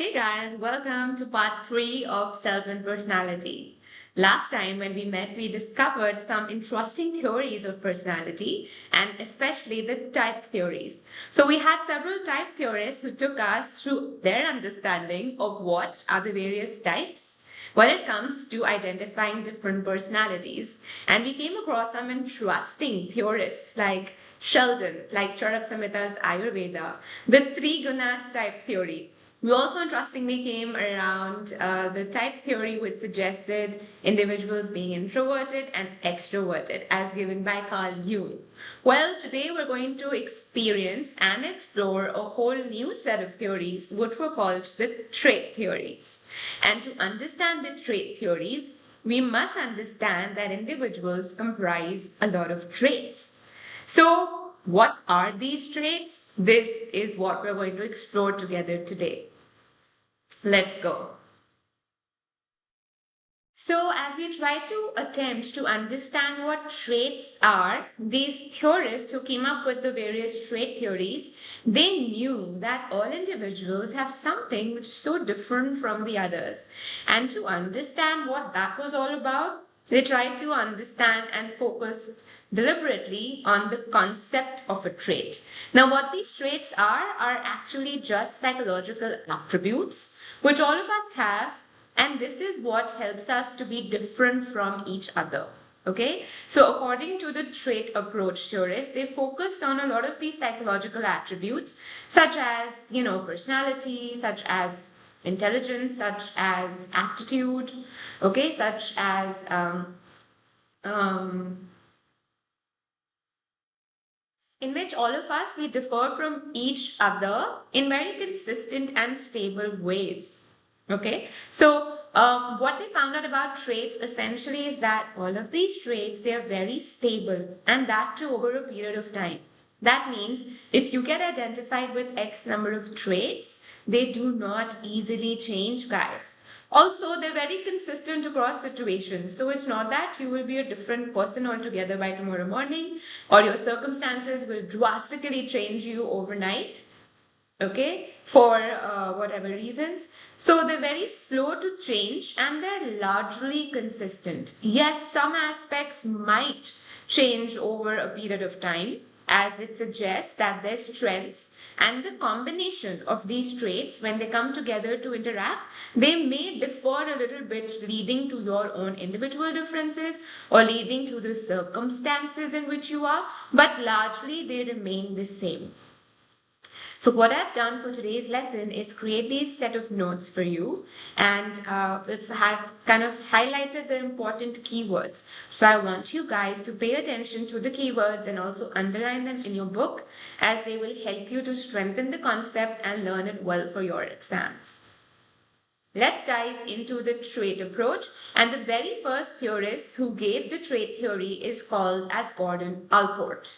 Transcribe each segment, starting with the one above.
Hey guys, welcome to part 3 of Self and Personality. Last time when we met, we discovered some interesting theories of personality and especially the type theories. So we had several type theorists who took us through their understanding of what are the various types when it comes to identifying different personalities. And we came across some interesting theorists like Sheldon, like Charak Samhita's Ayurveda, the three gunas type theory. We also interestingly came around the type theory, which suggested individuals being introverted and extroverted, as given by Carl Jung. Well, today we're going to experience and explore a whole new set of theories, which were called the trait theories. And to understand the trait theories, we must understand that individuals comprise a lot of traits. So, what are these traits? This is what we're going to explore together today. Let's go. So, as we try to attempt to understand what traits are, these theorists who came up with the various trait theories, they knew that all individuals have something which is so different from the others. And to understand what that was all about, they tried to understand and focus deliberately on the concept of a trait. Now, what these traits are actually just psychological attributes which all of us have, and this is what helps us to be different from each other. Okay, so according to the trait approach theorists, they focused on a lot of these psychological attributes, such as, personality, such as intelligence, such as aptitude, okay, such as in which all of us we differ from each other in very consistent and stable ways. Okay, so what they found out about traits essentially is that all of these traits they are very stable, and that too over a period of time. That means if you get identified with X number of traits, they do not easily change, guys. Also, they're very consistent across situations. So it's not that you will be a different person altogether by tomorrow morning or your circumstances will drastically change you overnight, okay, for whatever reasons. So they're very slow to change and they're largely consistent. Yes, some aspects might change over a period of time, as it suggests that their strengths and the combination of these traits, when they come together to interact, they may differ a little bit, leading to your own individual differences or leading to the circumstances in which you are, but largely they remain the same. So what I've done for today's lesson is create these set of notes for you, and have kind of highlighted the important keywords. So I want you guys to pay attention to the keywords and also underline them in your book, as they will help you to strengthen the concept and learn it well for your exams. Let's dive into the trait approach, and the very first theorist who gave the trait theory is called as Gordon Allport.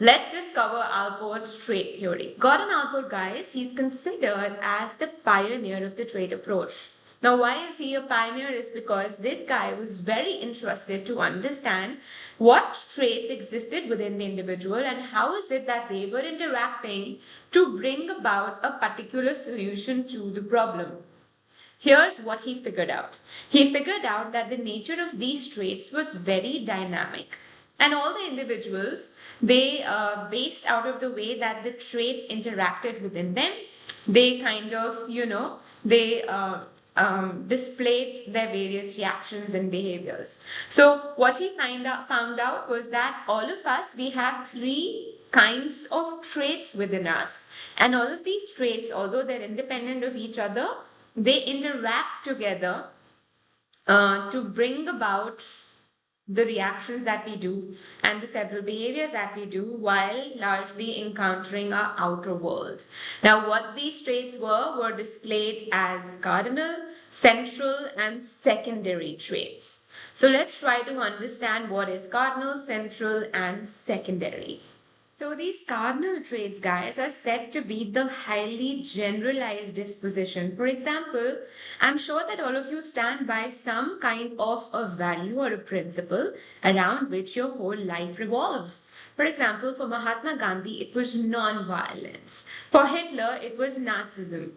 Let's discover Allport's trait theory. Gordon Allport, guys, he's considered as the pioneer of the trait approach. Now, why is he a pioneer? Is because this guy was very interested to understand what traits existed within the individual and how is it that they were interacting to bring about a particular solution to the problem. Here's what he figured out. He figured out that the nature of these traits was very dynamic. And all the individuals, they based out of the way that the traits interacted within them, they kind of, they displayed their various reactions and behaviors. So what he found out was that all of us, we have three kinds of traits within us. And all of these traits, although they're independent of each other, they interact together to bring about the reactions that we do and the several behaviors that we do while largely encountering our outer world. Now, what these traits were displayed as cardinal, central, and secondary traits. So let's try to understand what is cardinal, central, and secondary. So these cardinal traits, guys, are said to be the highly generalized disposition. For example, I'm sure that all of you stand by some kind of a value or a principle around which your whole life revolves. For example, for Mahatma Gandhi, it was non-violence. For Hitler, it was Nazism.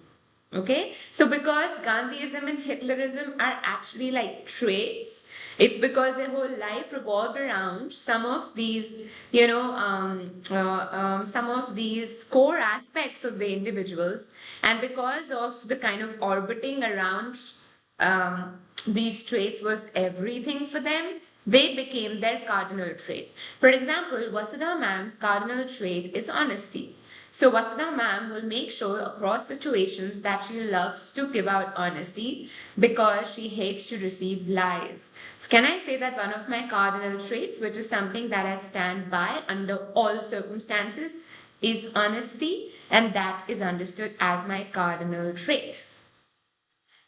Okay, so because Gandhiism and Hitlerism are actually like traits, it's because their whole life revolved around some of these, some of these core aspects of the individuals, and because of the kind of orbiting around these traits was everything for them, they became their cardinal trait. For example, Vasudha Ma'am's cardinal trait is honesty. So Vasudha Ma'am will make sure across situations that she loves to give out honesty because she hates to receive lies. So can I say that one of my cardinal traits, which is something that I stand by under all circumstances, is honesty, and that is understood as my cardinal trait.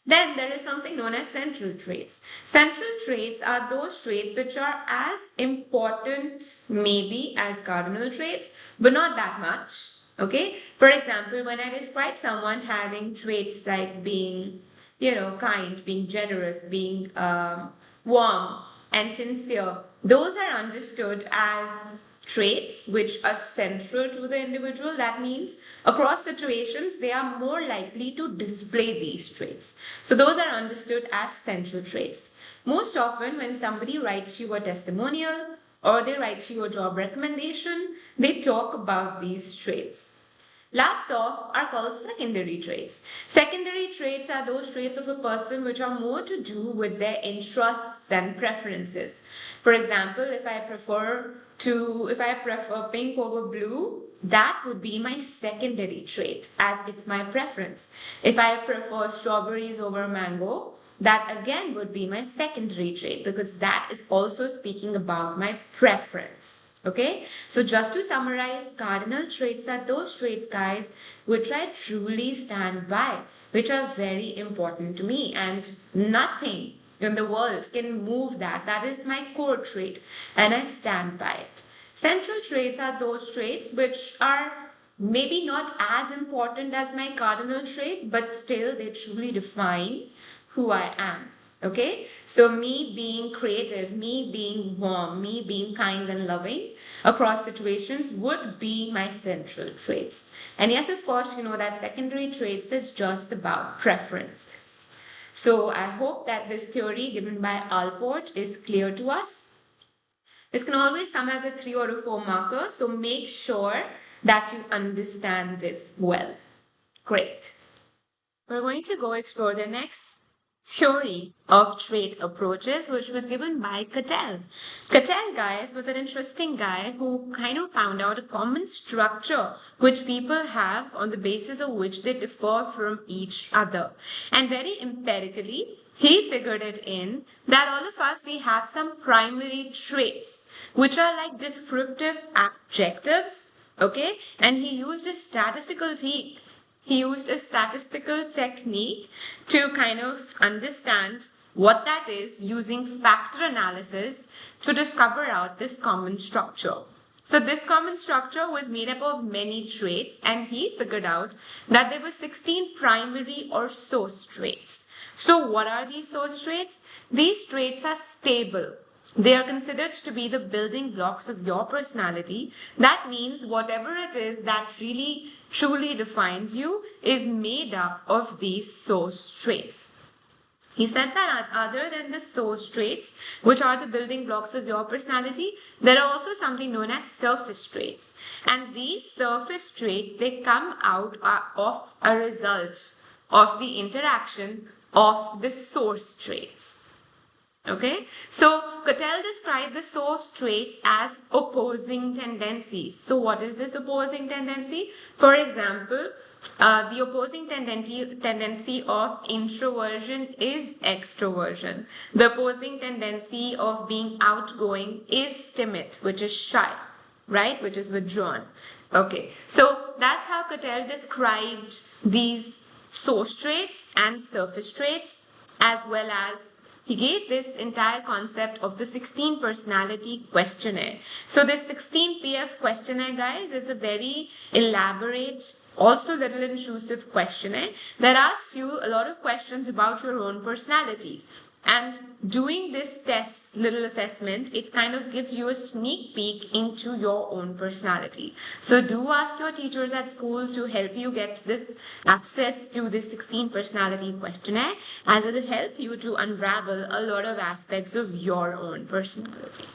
Then there is something known as central traits. Central traits are those traits which are as important maybe as cardinal traits, but not that much. Okay. For example, when I describe someone having traits like being, kind, being generous, being warm and sincere, those are understood as traits which are central to the individual. That means across situations, they are more likely to display these traits. So those are understood as central traits. Most often, when somebody writes you a testimonial or they write you a job recommendation, they talk about these traits. Last off are called secondary traits. Secondary traits are those traits of a person which are more to do with their interests and preferences. For example, if I prefer pink over blue, that would be my secondary trait as it's my preference. If I prefer strawberries over mango, that again would be my secondary trait because that is also speaking about my preference. Okay, so just to summarize, cardinal traits are those traits, guys, which I truly stand by, which are very important to me, and nothing in the world can move that. That is my core trait, and I stand by it. Central traits are those traits which are maybe not as important as my cardinal trait, but still they truly define who I am. Okay, so me being creative, me being warm, me being kind and loving across situations would be my central traits. And yes, of course, you know that secondary traits is just about preferences. So I hope that this theory given by Allport is clear to us. This can always come as a 3 or a 4 marker, so make sure that you understand this well. Great. We're going to go explore the next theory of trait approaches, which was given by Cattell. Cattell, guys, was an interesting guy who kind of found out a common structure which people have on the basis of which they differ from each other. And very empirically, he figured it in that all of us, we have some primary traits which are like descriptive adjectives, okay? And he used a statistical technique to kind of understand what that is using factor analysis to discover out this common structure. So this common structure was made up of many traits, and he figured out that there were 16 primary or source traits. So what are these source traits? These traits are stable. They are considered to be the building blocks of your personality. That means whatever it is that really truly defines you is made up of these source traits. He said that other than the source traits, which are the building blocks of your personality, there are also something known as surface traits. And these surface traits, they come out of a result of the interaction of the source traits. Okay, so Cattell described the source traits as opposing tendencies. So what is this opposing tendency? For example, the opposing tendency of introversion is extroversion. The opposing tendency of being outgoing is timid, which is shy, right? Which is withdrawn. Okay, so that's how Cattell described these source traits and surface traits, as well as he gave this entire concept of the 16 personality questionnaire. So this 16 PF questionnaire, guys, is a very elaborate, also little intrusive questionnaire that asks you a lot of questions about your own personality. And doing this test, little assessment, it kind of gives you a sneak peek into your own personality. So do ask your teachers at school to help you get this access to this 16 personality questionnaire, as it will help you to unravel a lot of aspects of your own personality.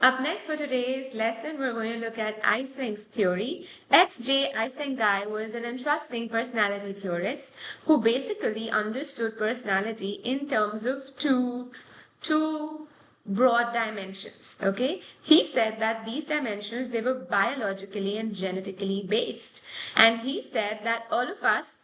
Up next for today's lesson, we're going to look at Eysenck's theory. H.J. Eysenck guy was an interesting personality theorist who basically understood personality in terms of two broad dimensions. Okay, he said that these dimensions, they were biologically and genetically based, and he said that all of us,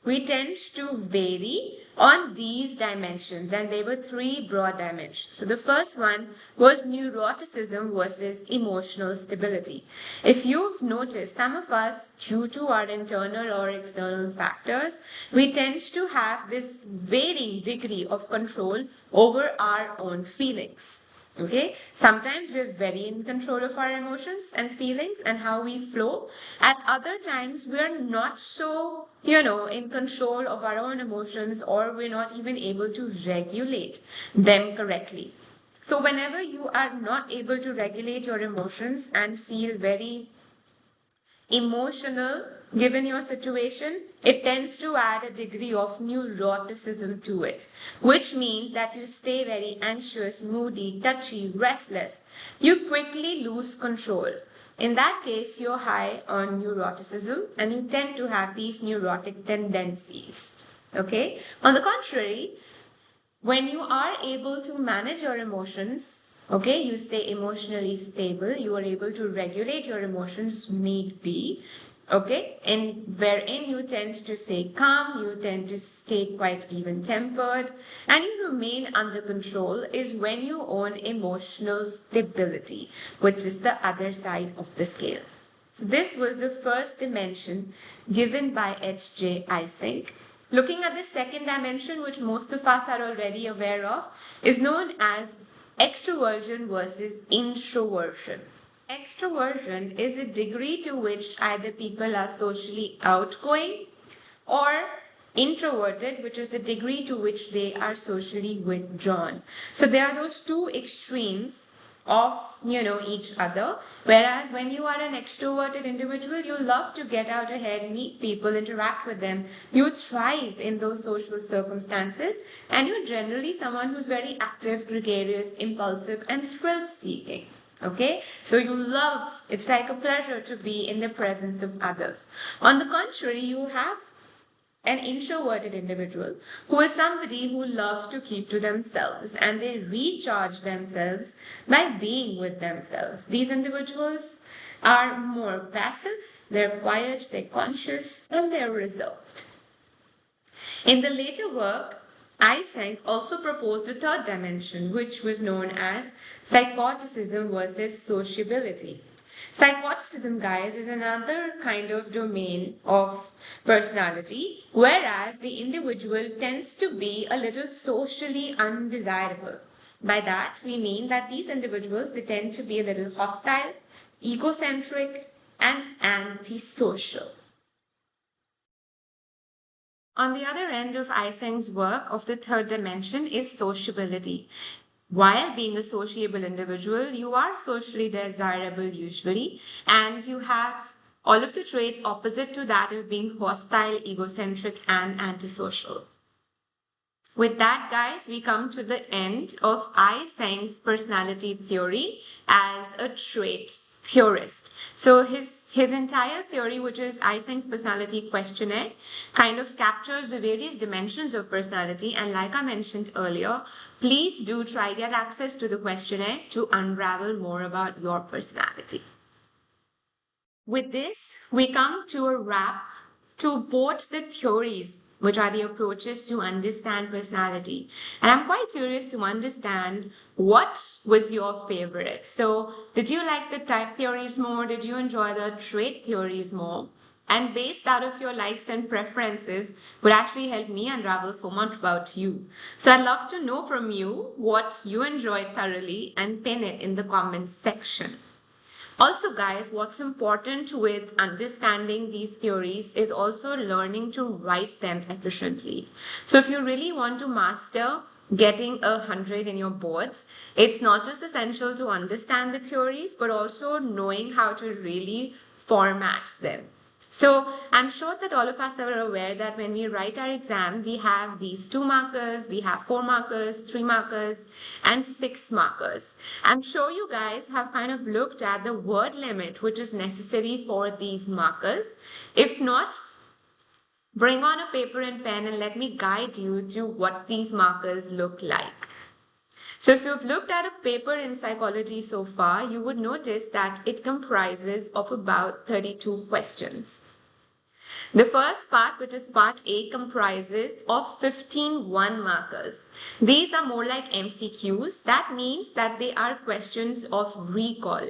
we tend to vary on these dimensions, and there were three broad dimensions. So the first one was neuroticism versus emotional stability. If you've noticed, some of us, due to our internal or external factors, we tend to have this varying degree of control over our own feelings. Okay, sometimes we're very in control of our emotions and feelings and how we flow. At other times, we're not so, in control of our own emotions, or we're not even able to regulate them correctly. So whenever you are not able to regulate your emotions and feel very emotional given your situation, it tends to add a degree of neuroticism to it, which means that you stay very anxious, moody, touchy, restless. You quickly lose control. In that case, you're high on neuroticism and you tend to have these neurotic tendencies. Okay? On the contrary, when you are able to manage your emotions, okay, you stay emotionally stable, you are able to regulate your emotions need be, okay, and wherein you tend to stay calm, you tend to stay quite even tempered, and you remain under control, is when you own emotional stability, which is the other side of the scale. So this was the first dimension given by H.J. Eysenck. Looking at the second dimension, which most of us are already aware of, is known as extroversion versus introversion. Extroversion is a degree to which either people are socially outgoing, or introverted, which is the degree to which they are socially withdrawn. So there are those two extremes of each other, whereas when you are an extroverted individual, you love to get out ahead, meet people, interact with them, you thrive in those social circumstances, and you're generally someone who's very active, gregarious, impulsive, and thrill seeking. Okay, so you love, it's like a pleasure to be in the presence of others. On the contrary, you have an introverted individual who is somebody who loves to keep to themselves, and they recharge themselves by being with themselves. These individuals are more passive, they're quiet, they're conscious, and they're reserved. In the later work, Eysenck also proposed a third dimension, which was known as psychoticism versus sociability. Psychoticism, guys, is another kind of domain of personality, whereas the individual tends to be a little socially undesirable. By that, we mean that these individuals, they tend to be a little hostile, egocentric, and antisocial. On the other end of Eysenck's work of the third dimension is sociability. While being a sociable individual, you are socially desirable usually, and you have all of the traits opposite to that of being hostile, egocentric, and antisocial. With that, guys, we come to the end of Eysenck's personality theory as a trait theorist. So his entire theory, which is Eysenck's personality questionnaire, kind of captures the various dimensions of personality. And like I mentioned earlier, please do try get access to the questionnaire to unravel more about your personality. With this, we come to a wrap to both the theories, which are the approaches to understand personality. And I'm quite curious to understand what was your favorite. So did you like the type theories more? Did you enjoy the trait theories more? And based out of your likes and preferences would actually help me unravel so much about you. So I'd love to know from you what you enjoyed thoroughly and pin it in the comments section. Also, guys, what's important with understanding these theories is also learning to write them efficiently. So, if you really want to master getting 100 in your boards, it's not just essential to understand the theories, but also knowing how to really format them. So I'm sure that all of us are aware that when we write our exam, we have these 2 markers, we have 4 markers, 3 markers, and 6 markers. I'm sure you guys have kind of looked at the word limit which is necessary for these markers. If not, bring on a paper and pen and let me guide you to what these markers look like. So if you've looked at a paper in psychology so far, you would notice that it comprises of about 32 questions. The first part, which is part A, comprises of 15 one-markers. These are more like MCQs. That means that they are questions of recall.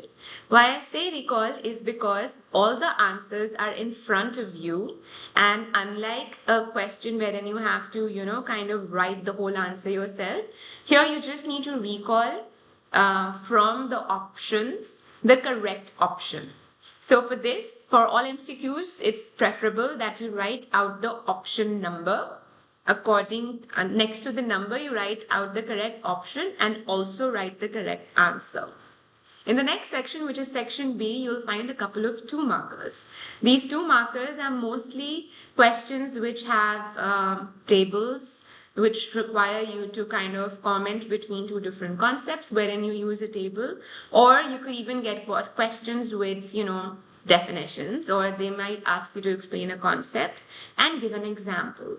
Why I say recall is because all the answers are in front of you, and unlike a question wherein you have to, kind of write the whole answer yourself, here you just need to recall from the options the correct option. So for this, for all MCQs, it's preferable that you write out the option number. Next to the number, you write out the correct option and also write the correct answer. In the next section, which is section B, you'll find a couple of 2 markers. These 2 markers are mostly questions which have tables, which require you to kind of comment between 2 different concepts wherein you use a table, or you could even get questions with, definitions, or they might ask you to explain a concept and give an example.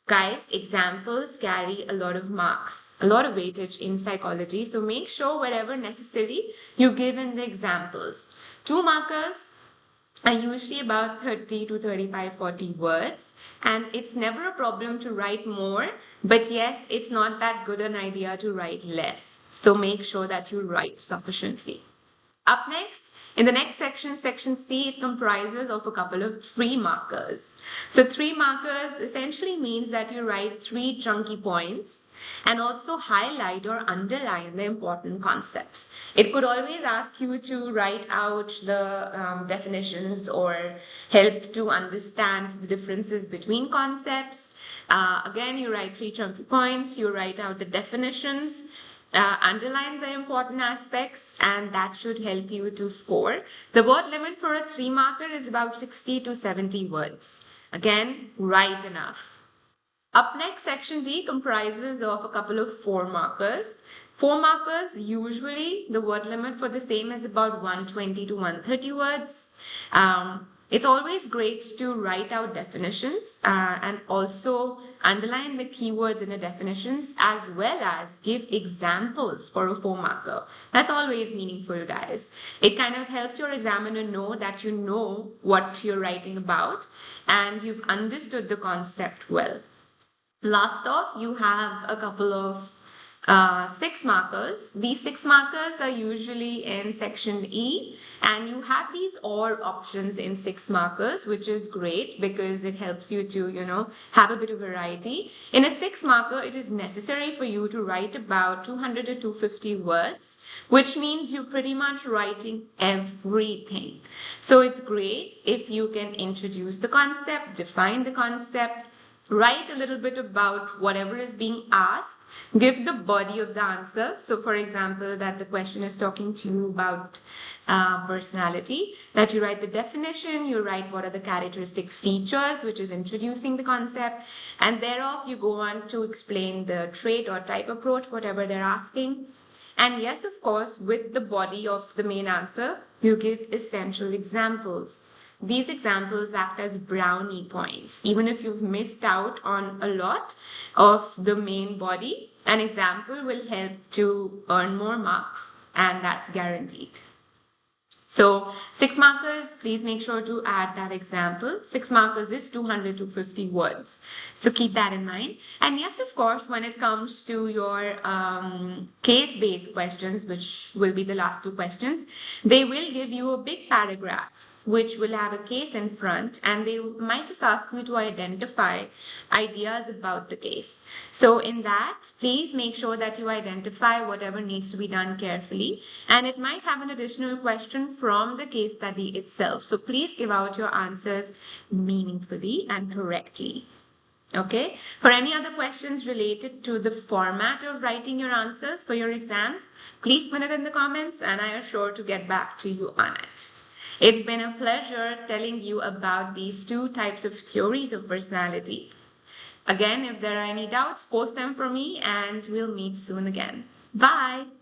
Guys, examples carry a lot of marks, a lot of weightage in psychology, so make sure wherever necessary you give in the examples. 2 markers are usually about 30 to 35, 40 words, and it's never a problem to write more, but yes, it's not that good an idea to write less. So make sure that you write sufficiently. Up next, in the next section, section C, it comprises of a couple of 3 markers. So 3 markers essentially means that you write 3 chunky points and also highlight or underline the important concepts. It could always ask you to write out the definitions or help to understand the differences between concepts. Again, you write 3 chunky points, you write out the definitions, underline the important aspects, and that should help you to score. The word limit for a 3 marker is about 60 to 70 words. Again, write enough. Up next, section D comprises of a couple of 4 markers. 4 markers, usually the word limit for the same is about 120 to 130 words. It's always great to write out definitions and also underline the keywords in the definitions, as well as give examples for a 4 marker. That's always meaningful, guys. It kind of helps your examiner know that you know what you're writing about and you've understood the concept well. Last off, you have a couple of 6 markers. These 6 markers are usually in section E, and you have these or options in 6 markers, which is great because it helps you to, have a bit of variety. In a 6 marker, it is necessary for you to write about 200 to 250 words, which means you're pretty much writing everything. So it's great if you can introduce the concept, define the concept, write a little bit about whatever is being asked, give the body of the answer. So for example, that the question is talking to you about personality, that you write the definition, you write what are the characteristic features, which is introducing the concept, and thereof you go on to explain the trait or type approach, whatever they're asking. And yes, of course, with the body of the main answer, you give essential examples. These examples act as brownie points. Even if you've missed out on a lot of the main body, an example will help to earn more marks, and that's guaranteed. So 6 markers, please make sure to add that example. 6 markers is 200 to 50 words. So keep that in mind. And yes, of course, when it comes to your case-based questions, which will be the last 2 questions, they will give you a big paragraph which will have a case in front, and they might just ask you to identify ideas about the case. So in that, please make sure that you identify whatever needs to be done carefully, and it might have an additional question from the case study itself. So please give out your answers meaningfully and correctly. Okay, for any other questions related to the format of writing your answers for your exams, please put it in the comments and I am sure to get back to you on it. It's been a pleasure telling you about these two types of theories of personality. Again, if there are any doubts, post them for me and we'll meet soon again. Bye!